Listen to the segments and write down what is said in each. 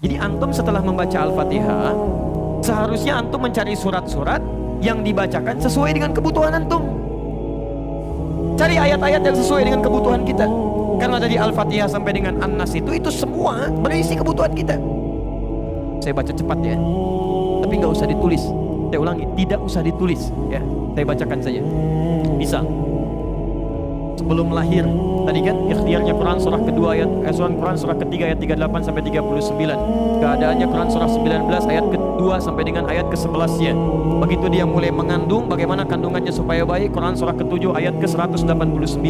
Jadi antum setelah membaca Al-Fatihah, seharusnya antum mencari surat-surat yang dibacakan sesuai dengan kebutuhan antum. Cari ayat-ayat yang sesuai dengan kebutuhan kita. Karena dari Al-Fatihah sampai dengan An-Nas itu semua berisi kebutuhan kita. Saya baca cepat ya, tapi nggak usah ditulis. Saya ulangi, tidak usah ditulis ya. Saya bacakan saja. Bisa. Sebelum lahir, tadi kan ikhtiarnya Quran surah kedua Quran surah ketiga ayat 38 sampai 39. Keadaannya Quran surah 19 ayat kedua sampai dengan ayat ke-11-nya. Begitu dia mulai mengandung, bagaimana kandungannya supaya baik, Quran surah ke-7 ayat ke-189.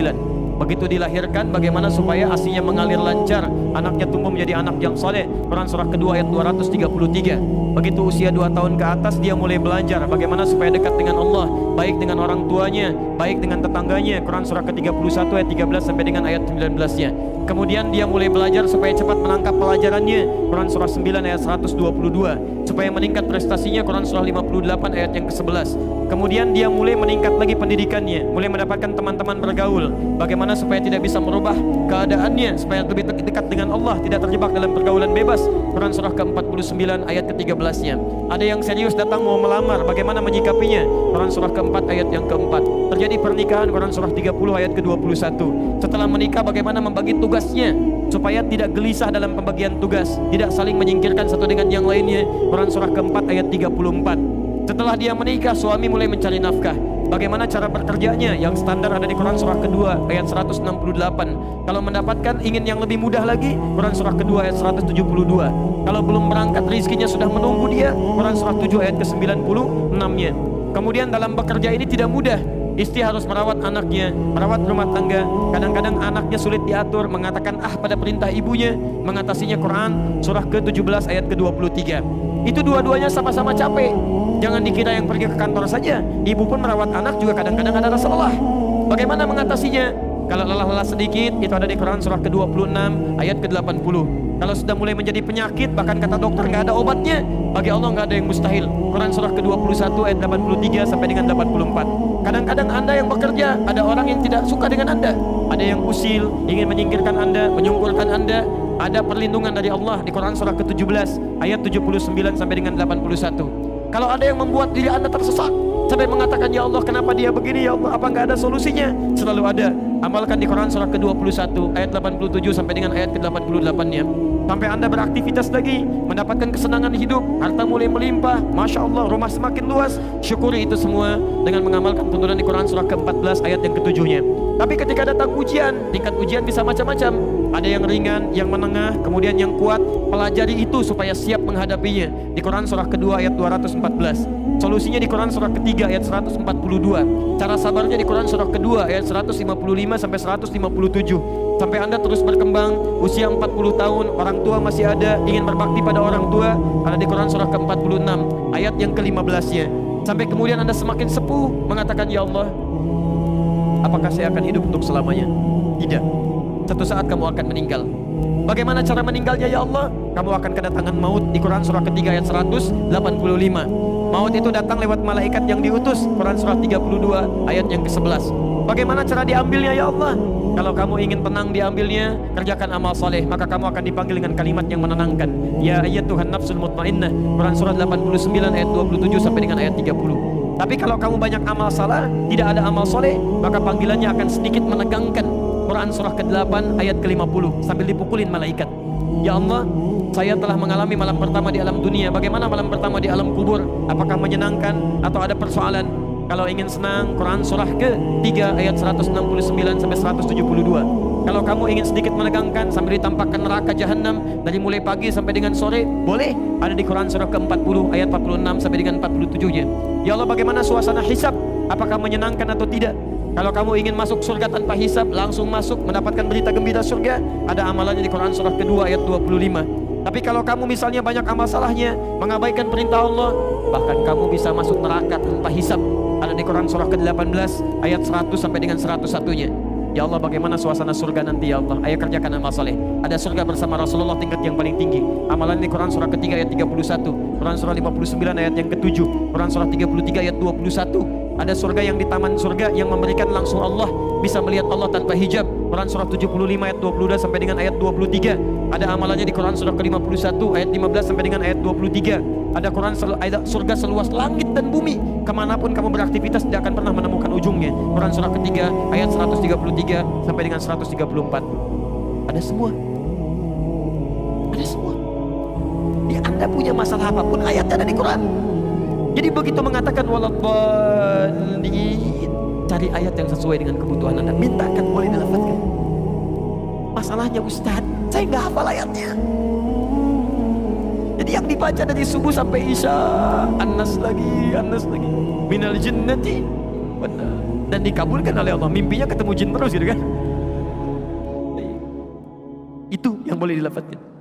Begitu dilahirkan, bagaimana supaya ASI-nya mengalir lancar, anaknya tumbuh menjadi anak yang saleh, Quran surah kedua ayat 233. Begitu usia 2 tahun ke atas, dia mulai belajar bagaimana supaya dekat dengan Allah, baik dengan orang tuanya, baik dengan tetangganya, Quran surah ke-31 ayat 13 sampai dengan ayat 19-nya. Kemudian dia mulai belajar supaya cepat menangkap pelajarannya, Quran surah 9 ayat 122. Supaya meningkat prestasinya, Quran surah 58 ayat yang ke-11. Kemudian dia mulai meningkat lagi pendidikannya, mulai mendapatkan teman-teman bergaul, bagaimana supaya tidak bisa merubah keadaannya, supaya lebih dekat dengan Allah, tidak terjebak dalam pergaulan bebas, Quran surah ke-49 ayat ke-13-nya. Ada yang serius datang mau melamar, bagaimana menyikapinya, Quran surah ke-4 ayat yang ke-4. Terjadi pernikahan, Quran surah 30 ayat ke-21. Setelah menikah, bagaimana membagi tugasnya supaya tidak gelisah dalam pembagian tugas, tidak saling menyingkirkan satu dengan yang lainnya, Quran surah ke-4 ayat 34. Setelah dia menikah, suami mulai mencari nafkah. Bagaimana cara bekerjanya? Yang standar ada di Quran surah kedua ayat 168. Kalau mendapatkan ingin yang lebih mudah lagi, Quran surah kedua ayat 172. Kalau belum berangkat, rizkinya sudah menunggu dia, Quran surah 7 ayat ke-96-nya. Kemudian dalam bekerja ini tidak mudah. Istri harus merawat anaknya, merawat rumah tangga. Kadang-kadang anaknya sulit diatur, mengatakan pada perintah ibunya, mengatasinya, Quran surah ke-17 ayat ke-23. Itu dua-duanya sama-sama capek. Jangan dikira yang pergi ke kantor saja, ibu pun merawat anak juga kadang-kadang ada rasa lelah. Bagaimana mengatasinya? Kalau lelah-lelah sedikit, itu ada di Quran surah ke-26 ayat ke-80. Kalau sudah mulai menjadi penyakit, bahkan kata dokter nggak ada obatnya, bagi Allah nggak ada yang mustahil. Quran surah ke-21 ayat 83 sampai dengan 84. Kadang-kadang Anda yang bekerja, ada orang yang tidak suka dengan Anda, ada yang usil, ingin menyingkirkan Anda, menyungkurkan Anda. Ada perlindungan dari Allah di Quran surah ke-17 ayat 79 sampai dengan 81. Kalau ada yang membuat diri Anda tersesat sampai mengatakan, ya Allah kenapa dia begini, ya Allah apa nggak ada solusinya, selalu ada. Amalkan di Quran surah ke-21 ayat 87 sampai dengan ayat ke-88-nya. Sampai Anda beraktivitas lagi, mendapatkan kesenangan hidup, harta mulai melimpah, Masya Allah, rumah semakin luas, syukuri itu semua dengan mengamalkan tuntunan di Quran surah ke-14 ayat yang ke-7-nya. Tapi ketika datang ujian, tingkat ujian bisa macam-macam. Ada yang ringan, yang menengah, kemudian yang kuat. Pelajari itu supaya siap menghadapinya. Di Quran surah kedua ayat 214. Solusinya di Quran surah ketiga ayat 142. Cara sabarnya di Quran surah kedua ayat 155 sampai 157. Sampai Anda terus berkembang, usia 40 tahun, orang tua masih ada, ingin berbakti pada orang tua, ada di Quran surah ke-46 ayat yang ke-15-nya. Sampai kemudian Anda semakin sepuh mengatakan, ya Allah, apakah saya akan hidup untuk selamanya? Tidak. Satu saat kamu akan meninggal. Bagaimana cara meninggalnya, ya Allah? Kamu akan kedatangan maut di Quran surah ketiga ayat 185. Maut itu datang lewat malaikat yang diutus, Quran surah 32 ayat yang ke-11. Bagaimana cara diambilnya, ya Allah? Kalau kamu ingin tenang diambilnya, kerjakan amal soleh, maka kamu akan dipanggil dengan kalimat yang menenangkan. Ya ayyatuhan nafsul mutmainnah, Quran surah 89 ayat 27 sampai dengan ayat 30. Tapi kalau kamu banyak amal salah, tidak ada amal soleh, maka panggilannya akan sedikit menegangkan. Quran surah ke-8 ayat ke-50 sambil dipukulin malaikat. Ya Allah, saya telah mengalami malam pertama di alam dunia. Bagaimana malam pertama di alam kubur? Apakah menyenangkan atau ada persoalan? Kalau ingin senang, Quran surah ke-3 ayat 169 sampai 172. Kalau kamu ingin sedikit menegangkan, sambil ditampakkan neraka jahanam dari mulai pagi sampai dengan sore, boleh, ada di Quran surah ke-40 ayat 46 sampai dengan 47-nya. Ya Allah, bagaimana suasana hisab? Apakah menyenangkan atau tidak? Kalau kamu ingin masuk surga tanpa hisab, langsung masuk mendapatkan berita gembira surga, ada amalannya di Quran surah kedua ayat 25. Tapi kalau kamu misalnya banyak amal salahnya, mengabaikan perintah Allah, bahkan kamu bisa masuk neraka tanpa hisab, ada di Quran surah ke-18 ayat 100 sampai dengan 101-nya. Ya Allah, bagaimana suasana surga nanti, ya Allah? Ayo kerjakan amal saleh. Ada surga bersama Rasulullah tingkat yang paling tinggi. Amalan di Quran surah ketiga ayat 31, Quran surah 59 ayat yang ke-7, Quran surah 33 ayat 21. Ada surga yang di taman surga yang memberikan langsung Allah, bisa melihat Allah tanpa hijab. Quran surah 75 ayat 22 sampai dengan ayat 23. Ada amalannya di Quran surah ke-51 ayat 15 sampai dengan ayat 23. Ada ayat surga seluas langit dan bumi. Kemanapun kamu beraktivitas tidak akan pernah menemukan ujungnya. Quran surah ketiga ayat 133 sampai dengan 134. Ada semua. Ada semua. Ya, Anda punya masalah apapun, ayatnya ada di Quran. Jadi begitu mengatakan waladhdallin, cari ayat yang sesuai dengan kebutuhan Anda. Mintakan, boleh dilafadzkan. Masalahnya Ustaz, saya nggak hafal ayatnya. Jadi yang dibaca dari subuh sampai isya, Anas lagi, minal jinnati, dan dikabulkan oleh Allah. Mimpinya ketemu jin terus gitu kan. Itu yang boleh dilafadzkan.